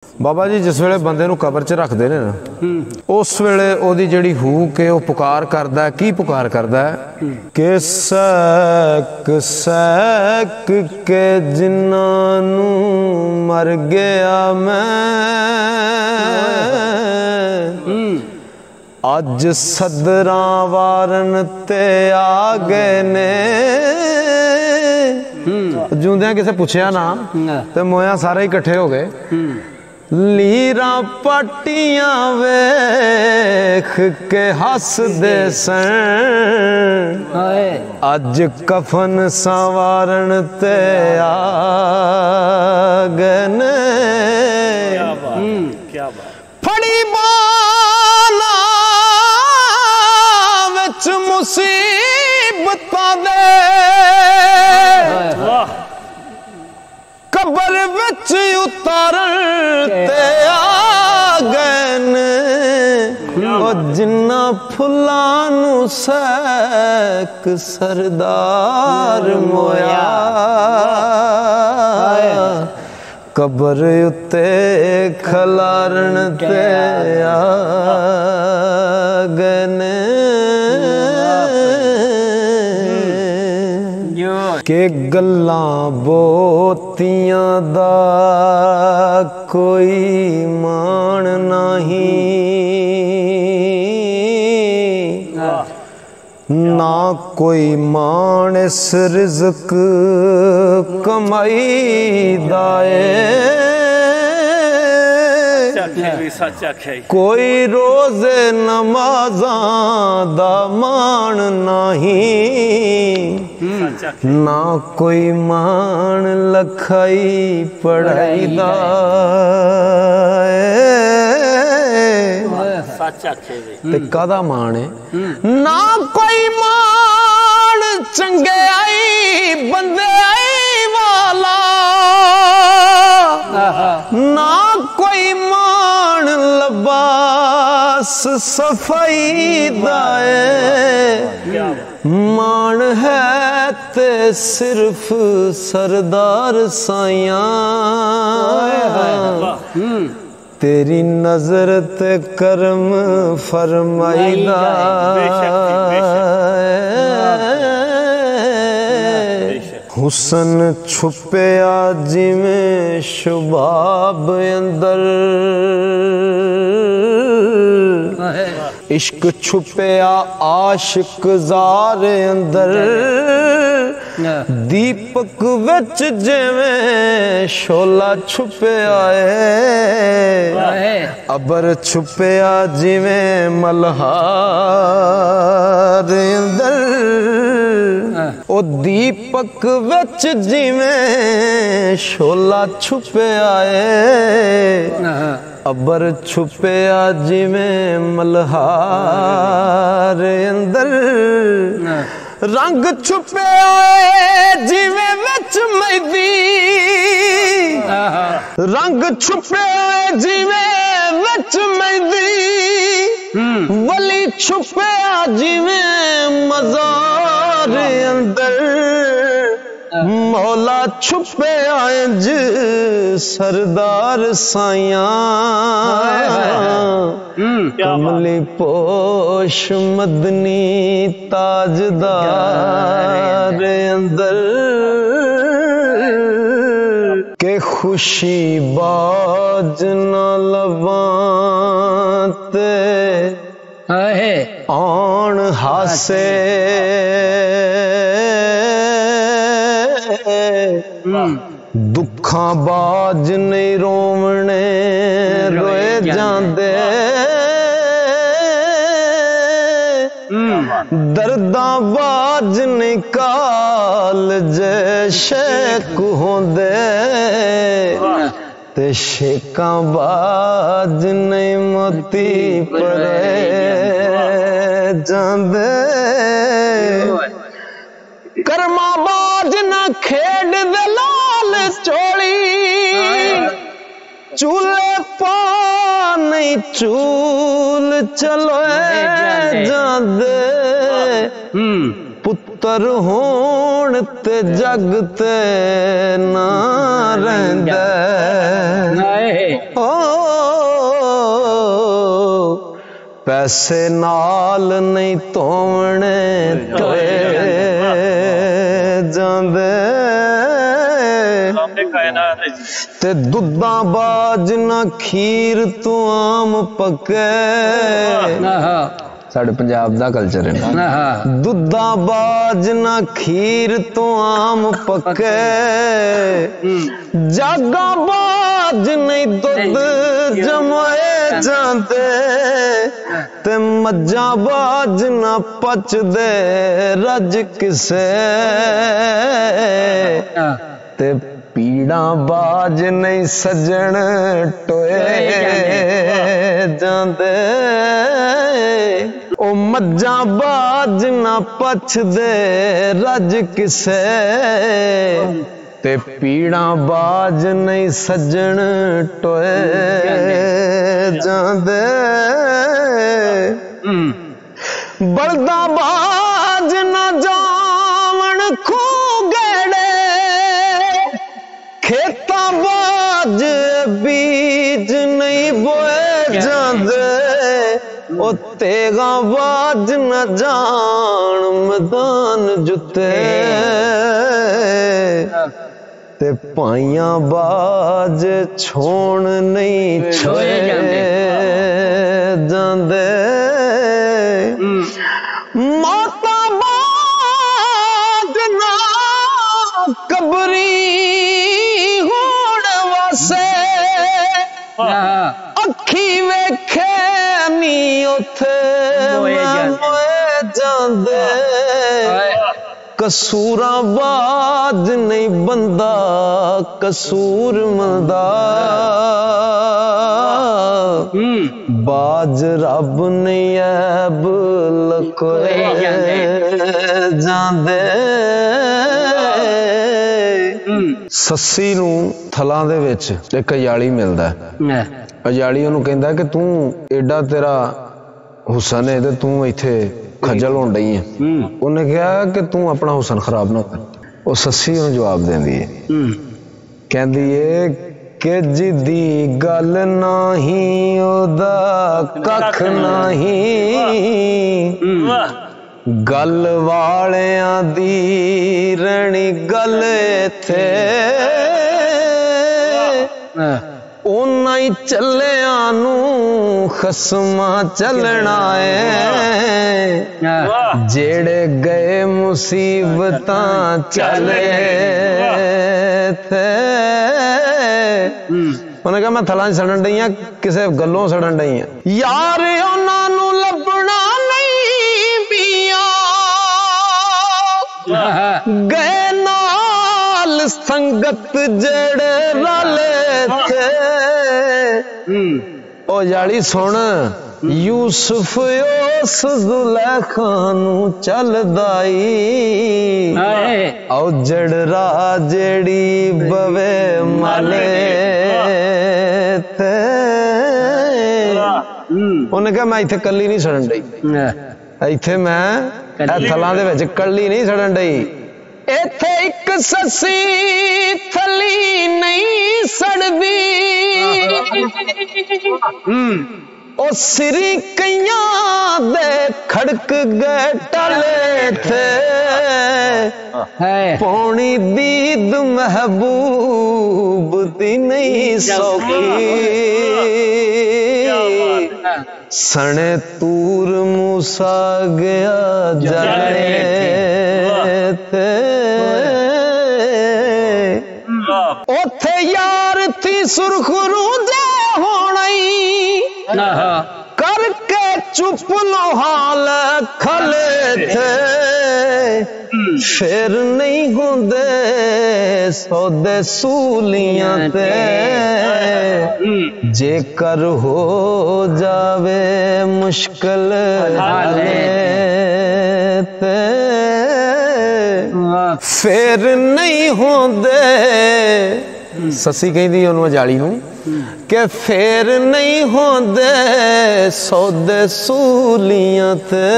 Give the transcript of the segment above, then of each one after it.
बाबा जी जिस वेले बंदे नूं कबर च रखते ने ना उस वेले ओदी जिहड़ी हूक है वह पुकार करदा है। की पुकार करदा है कि सैक सैक के जिन्हां नूं मर गया मैं अज सदरां वारन ते आ गए ने। जूंदियां किसे पुछया ना ते मोया सारे इकट्ठे हो गए। लीरा पट्टियां वेख के हसदे सन अज कफन संवारन ते आ गए ने। फड़ी बाला विच मुसीबतां दे कबर विच उतारन ते आ गए ने। जिन्ना फुल्लां नूं सैक सरदार मोया कबर उत्ते खलारन ते आ गए ने। के गल्लां बोतियां दा कोई मान नहीं ना कोई मान इस रिज़्क कमाई दाए। कोई रोज़े नमाज़ां दा मान नहीं ना कोई मान लखाई पढ़ाई दा। ते कादा मान है ना कोई मान चंगे आई बंदे आई वाला ना कोई मान लबास सफाई दाए। मान है ते सिर्फ सरदार साइयां तेरी नजर ते करम फरमाईदा। हुसन छुपया जिवें शुबाब अंदर इश्क छुपया आशिक जार अंदर दीपक विच जिवें शोला छुपया है अबर छुपया जिवें मल्हार अंदर। ओ दीपक विच जिवें शोला छुपया है अबर छुपया जिवें मल्हार अंदर। रंग छुपया जिवें विच मेहंदी रंग छुपया जिवें विच मेहंदी वली छुपया जिवें मज़ार अंदर। मौला छुपया इंज सरदार साइयां कमली पोश मदनी ताजदार अंदर। के खुशी बाज न लवाते आन हासे दुखा बाज नहीं रोवने रोए जांदे दर्दा बाज नहीं काल शेक होंदे ते शेकां बाज नहीं मोती परे जांदे। कर्मा बाज ना खेड दे लाल चोली चूल्हे पा नहीं चूल चलो जांदे पुत्र होण होण ते जग ते ना रहिंदा ओ पैसे नाल नहीं धोवणे धोए जांदे ते दुद्धां बाज ना खीर तू आम पके साडे पंजाब दा कल्चर है दुद्धां बाज ना खीर तो आम पके जागा बाज नहीं दुध जमाए जाते ते मज्जा बाज ना पचदे रज किसे ते पीड़ा बाज नहीं सजन टोए जाते ओ मज्जा बाज ना पछदे रज किसे ते पीड़ा बाज नहीं सजन टोए जांदे बलदा बाज ना जावण खू गेड़े खेता बाज बीज नहीं बोए जांदे ओ तेगा बाज न जान मैदान जुते ते पाइयां बाज छोड़ नहीं छोए जांदे माता बाज ना कबरी होण वासे अखी वेखे नी उथे जांदे कसूरा बाज नहीं बंदा कसूर मंदा बाज रब नहीं ऐब लकोए जांदे सस्सी नूं थलां दे विच इक अजाली मिलदा है अजाली ओनू कहंदा कि तू एडा तेरा हुसन है ते तू इत्थे खजल होण डई है उन्हें कहा कि तू अपना हुसन खराब ना कर वो सस्सी ओनू जवाब देंदी है कहंदी है कि जिदी गल नाही ओदा कख नाही गल वालियां दी रहनी गल इत्थे ओना ही चलिया नू खसमा चलना है जेड़े गए मुसीबतां चले थे उन्हें कहा मैं थलां सड़न डई हां किसे गल्लों सड़न डई हां यार उन्हां नू लभना नहीं पिया गए नाल संगत जेड़े रले थे ओ जाली सुन यूसुफ उस जुलेखा नू चलदाई औ जड़रा जेड़ी बवे माले थे उन्हें कहा मैं इत्थे कल्ली नहीं सड़न डई इत्थे मैं थलां दे विच कल्ली नहीं सड़न डई इत्थे इक सस्सी थली नहीं सड़दी ओ सिरी कईयां दे खड़क गए टले थे पौनी दीद महबूब दी नहीं सौखी सने तूर मूसा गया जाने थे ओथे यार थी सुरखरू जे होनी करके चुप लो हाल खले थे फिर नहीं होंदे सौदे सूलियां ते जेकर हो जावे मुश्किल हाले ते फिर नहीं होंदे ससी कहदी ओनू जाली नू कि फिर नहीं होंदे सौदे सूलियां ते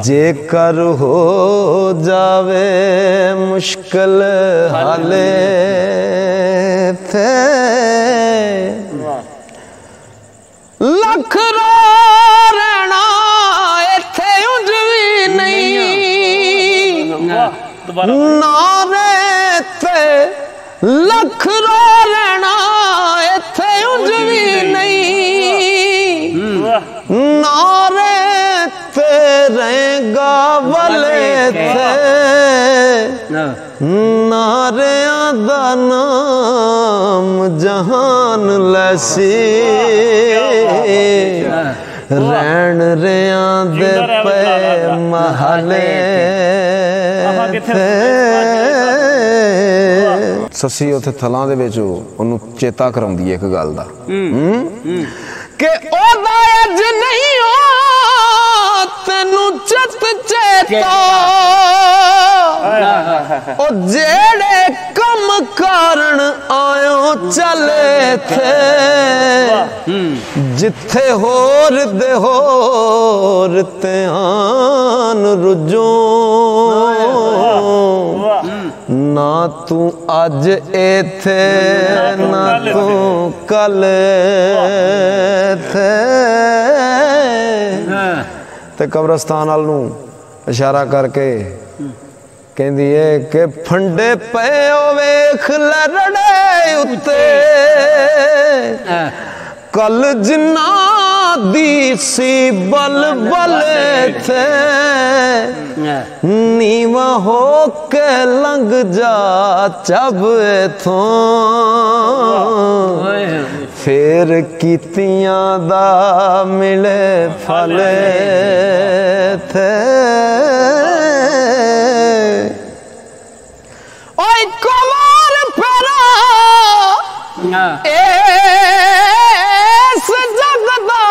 जेकर हो जावे मुश्किल हाले थे लख रो रहना इत्थे उंज भी नहीं नारे ते लख रो रहना इत्थे उंज भी नहीं नारे ते रहेगा वले थे नारियां दा नाम जहान लैसी रैन रियां दे पे महले ससी उथे थलां दे विच ओनू चेता कराउंदी है एक गल दा कि ओदा अज नहीं हो तेनू चत चेता ओ जेड़े कम कारण आयो चले थे जिथे होर दे होर त्यान रुजो ना तू अज एथे ना तू कल थे ते कब्रस्तान वाल नू इशारा करके कहंदी है कि फंडे पे वेख लरड़े उत्ते कल जिन्ना दी सी बल बल थे नीवा हो के लंघ जा चब इथों फिर कीतियां दा मिले फल थे ओए कवार पेरा एस जग दा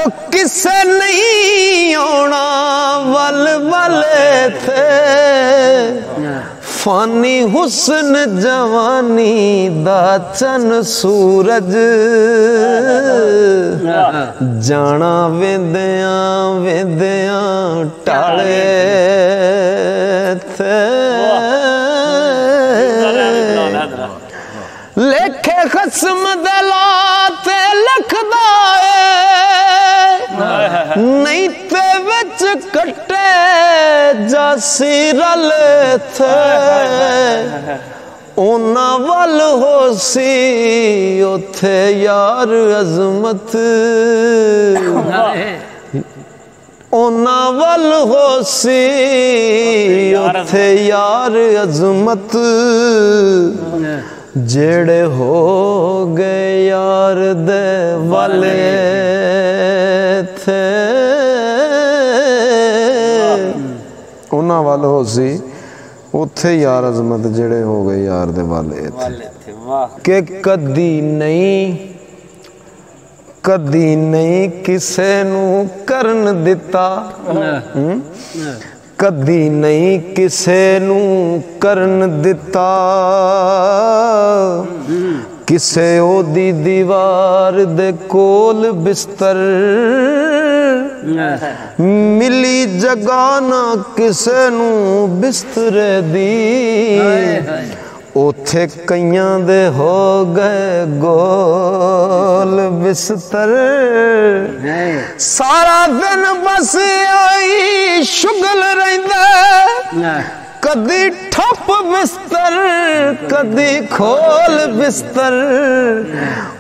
ओ किसे नहीं आना वल वल थे फानी हुस्न जवानी दा चन सूरज जाना वेंदियां वेंदियां टाले थे लेखे खसम दलाते लिखदा नहीं ते विच कटे जासी रल थे ओना वल होसी उथे यार अजमत ओना वल होसी उथे यार अजमत जेड़े हो गए यार दे वाले थे उन्हां वाल हो सी उथे यार अजमत जेड़े हो गए यार दे वाले थे के कदी नहीं किसे नू करन दिता कदी नहीं किसे नू करन दिता किसे ओदी दीवार दे कोल बिस्तर मिली जगह ना किसे नू बिस्तरे दी उथे कईयां दे हो गए गोल बिस्तर सारा दिन बस आई शुगल रहिंदा कदी ठप बिस्तर कदी खोल बिस्तर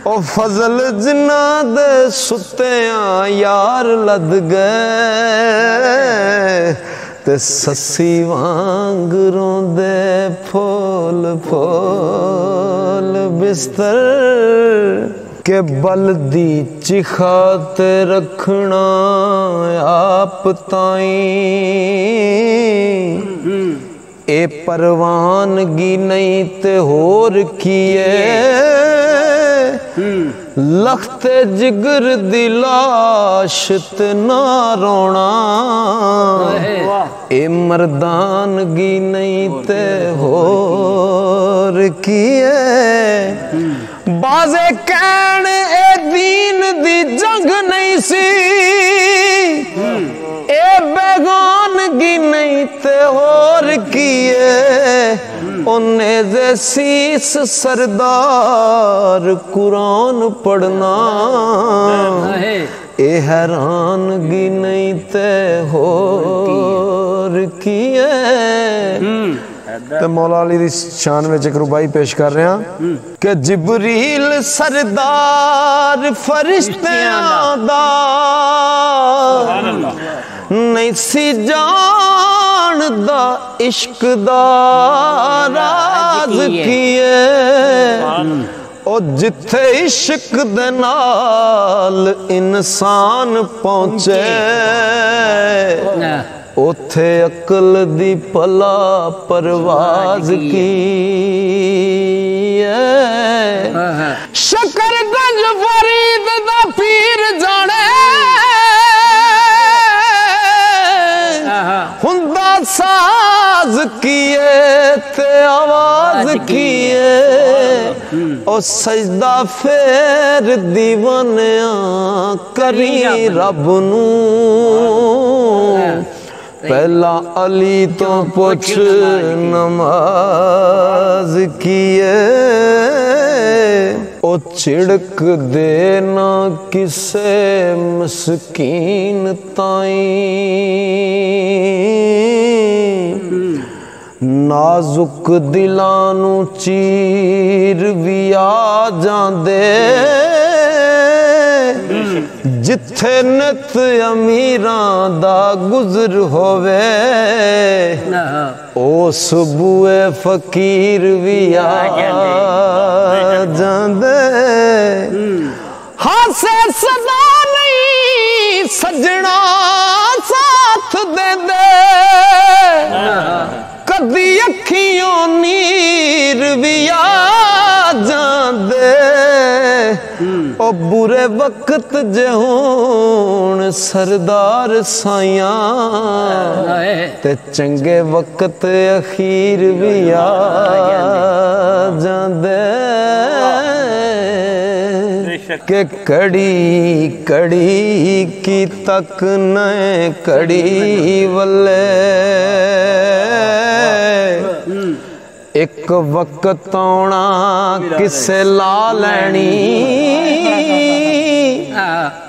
ओ फजल जिन्ना दे सुत्तियां यार लद गए ते ससी वांग रोंदे फूल फूल बिस्तर के बलदी चिखात रखना आप ताई ए परवानगी नहीं ते होर किए लखते जिगर दी लाश ते ना रोना ए मर्दानगी नहीं ते होर किए बाजे कहण ए दीन दी जंग नहीं सी ए बेगानगी नहीं ते होर किए ओने जे शीस सरदार कुरान पढ़ना ए हैरानगी नहीं ते होर किए ते मौला अली दी शान विच एक रुबाई पेश कर रहे हैं कि जिबरील सरदार फरिश्तियां दा नहीं सी जानदा इश्क दा राज किए ओ जिथे इश्क दे नाल इंसान पहुंचे ओथे अकल दी पला परवाज की शकरगंज फरीद दा पीर जाने हुंदा साज किए ते आवाज किए ओ सजदा फेर दीवानिया करी रब नू पहला अली तो पुछ नमाज किए ओ छिड़क देना किसे मस्कीन ताई नाजुक दिलानू चीर भी आ जांदे जिथे नित अमीरां दा गुजर होवे उस बुए फकीर भी आ जांदे हासे सदा नहीं सजना साथ दे दे कदी अखियों नीर भी आ जांदे ओ बुरे वक्त जे होण सरदार साइयां ते चंगे वक्त अखीर भी आ जांदे के कड़ी कड़ी की तक न कड़ी वल्ले एक वक्त आना किसे ला लैनी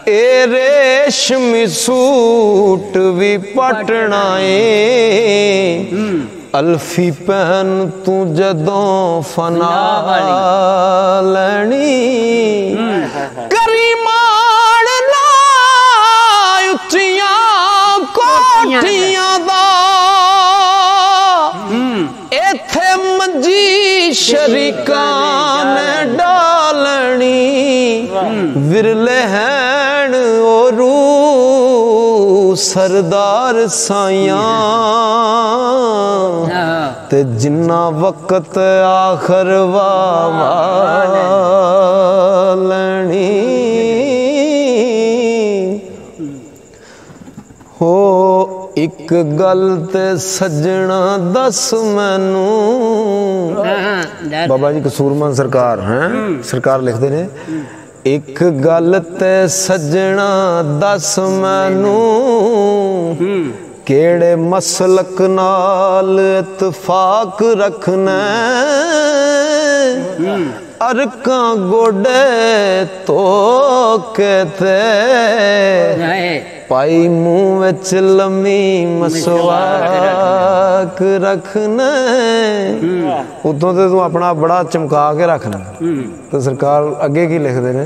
ए रेशमी सूट भी पटना अल्फी पहन तू जदों फना लैनी करीमान ला उच्चियां कोठियां दा एथे मंजी शरीकां ने डालनी विरले हैन ओरू सरदार साइयां ते जिन्ना वक्त आखर वालनी हो एक गल ते सजना दस मैनू बाबा जी कसूरमान सरकार हैं सरकार लिखते ने एक गल ते सजना दस मैनू केड़े मसलक नाल इत्फाक रखना अरका गोडे तो कहते पाई मुंह विच लम्मी मसवाक रखना उतों ते तू अपना बड़ा चमका के रखना तो सरकार अगे की लिखते ने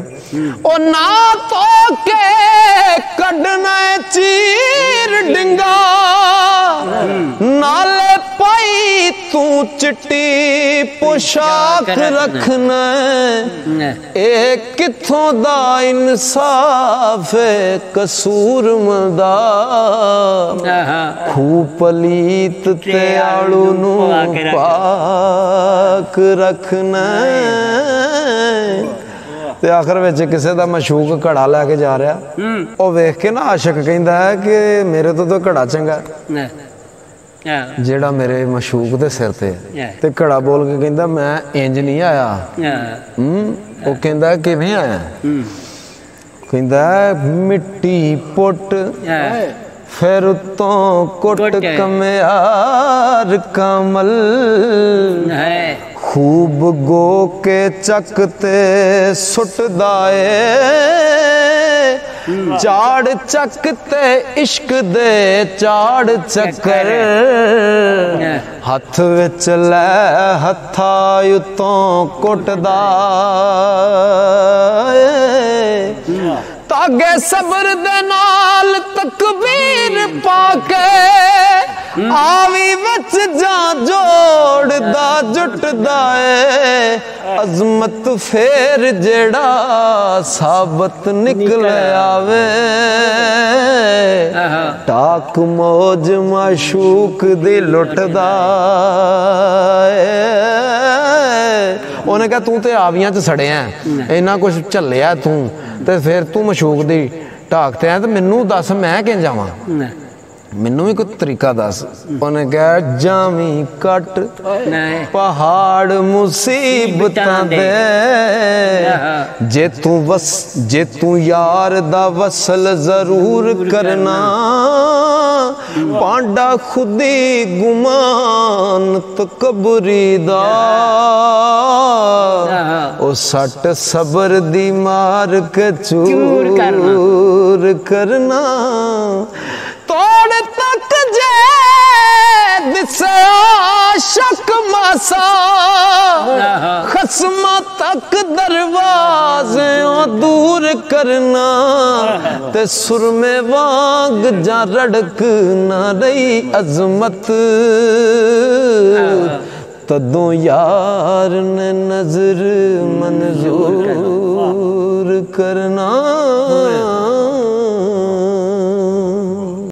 ओ ना तो के कढ़ना चीर डिंगा नाले पाई तू चिट्टी पोशाक रखना ए किथों दा इंसाफ कसूर मदा खूब पलीत ते आड़ू नू पाक रखना ਤੇ ਆਖਰ ਵਿੱਚ ਕਿਸੇ ਦਾ ਮਸ਼ੂਕ ਘੜਾ ਲੈ ਕੇ ਜਾ ਰਿਹਾ, ਉਹ ਵੇਖ ਕੇ ਨਾ ਆਸ਼ਿਕ ਕਹਿੰਦਾ ਹੈ ਕਿ ਮੇਰੇ ਤੋਂ ਤਾਂ ਘੜਾ ਚੰਗਾ ਜਿਹੜਾ ਮੇਰੇ ਮਸ਼ੂਕ ਦੇ ਸਿਰ ਤੇ ਹੈ। ਤੇ ਘੜਾ ਬੋਲ ਕੇ ਕਹਿੰਦਾ ਮੈਂ ਇੰਜ ਨਹੀਂ ਆਇਆ। ਉਹ ਕਹਿੰਦਾ ਕਿਵੇਂ ਆਇਆ? ਕਹਿੰਦਾ ਮਿੱਟੀ ਪੁੱਟ ਫਿਰ ਉਤੋਂ ਕੁੱਟ ਕਮਿਆਰ ਕਮਲ ਖੂਬ ਗੋ ਕੇ ਚੱਕ ਤੇ ਸੁੱਟਦਾ ਏ ਝਾੜ ਚੱਕ ਤੇ ਇਸ਼ਕ ਦੇ ਝਾੜ ਚੱਕਰ ਹੱਥ ਵਿੱਚ ਲੈ ਹੱਥਾਂ ਉਤੋਂ ਕੁੱਟਦਾ ਏ ਤਾਗੇ ਸਬਰ ਦੇ ਨਾਲ ਤਕਬੀਰ ਪਾ ਕੇ ਆਵੀ ਵਿੱਚ ਜਾਂ ਜੋੜਦਾ ਜੁਟਦਾ ਏ ਅਜ਼ਮਤ ਫੇਰ ਜਿਹੜਾ ਸਾਬਤ ਨਿਕਲ ਆਵੇ ਟਾਕ ਮੌਜ ਮਾਸ਼ੂਕ ਦੀ ਲੁੱਟਦਾ ਏ। ਉਹਨੇ ਕਿਹਾ ਤੂੰ ਤੇ ਆਵੀਆਂ 'ਚ ਸੜਿਆ, ਇੰਨਾ ਕੁਛ ਝੱਲਿਆ ਤੂੰ, ਤੇ ਫਿਰ ਤੂੰ ਮਸ਼ੂਕ ਦੀ ਢਾਕ ਤੇ ਆ, ਤੇ ਮੈਨੂੰ ਦੱਸ ਮੈਂ ਕਿੰਝ ਜਾਵਾਂ, ਮੈਨੂੰ ਵੀ ਕੋਈ ਤਰੀਕਾ ਦੱਸ। ਉਹਨੇ ਕਿਹਾ ਜਾਵੀਂ ਕੱਟ ਪਹਾੜ ਮੁਸੀਬਤਾਂ ਦੇ ਜੇ ਤੂੰ ਯਾਰ ਦਾ ਵਸਲ ਜ਼ਰੂਰ ਕਰਨਾ ਪਾਂਡਾ ਖੁਦੀ ਗੁਮਾਨ ਤਕਬਰੀ ਦਾ ਉਹ ਸੱਟ ਸਬਰ ਦੀ ਮਾਰ ਕੇ ਚੂਰ ਕਰਨਾ ਤੋੜ ਤੱਕ ਜੇ ਦਿਸੇ ਆਸ਼ਕ ਮਾਸਾ ਖਸਮਾਂ ਤੱਕ ਦਰਵਾਜ਼ਿਓਂ ਦੂਰ ਕਰਨਾ ਤੇ ਸੁਰਮੇ ਵਾਂਗ ਜਾਂ ਰੜਕ ਨਾ ਰਹੀ ਅਜ਼ਮਤ ਤਦੋਂ ਯਾਰ ਨੇ ਨਜ਼ਰ ਮਨਜ਼ੂਰ ਕਰਨਾ।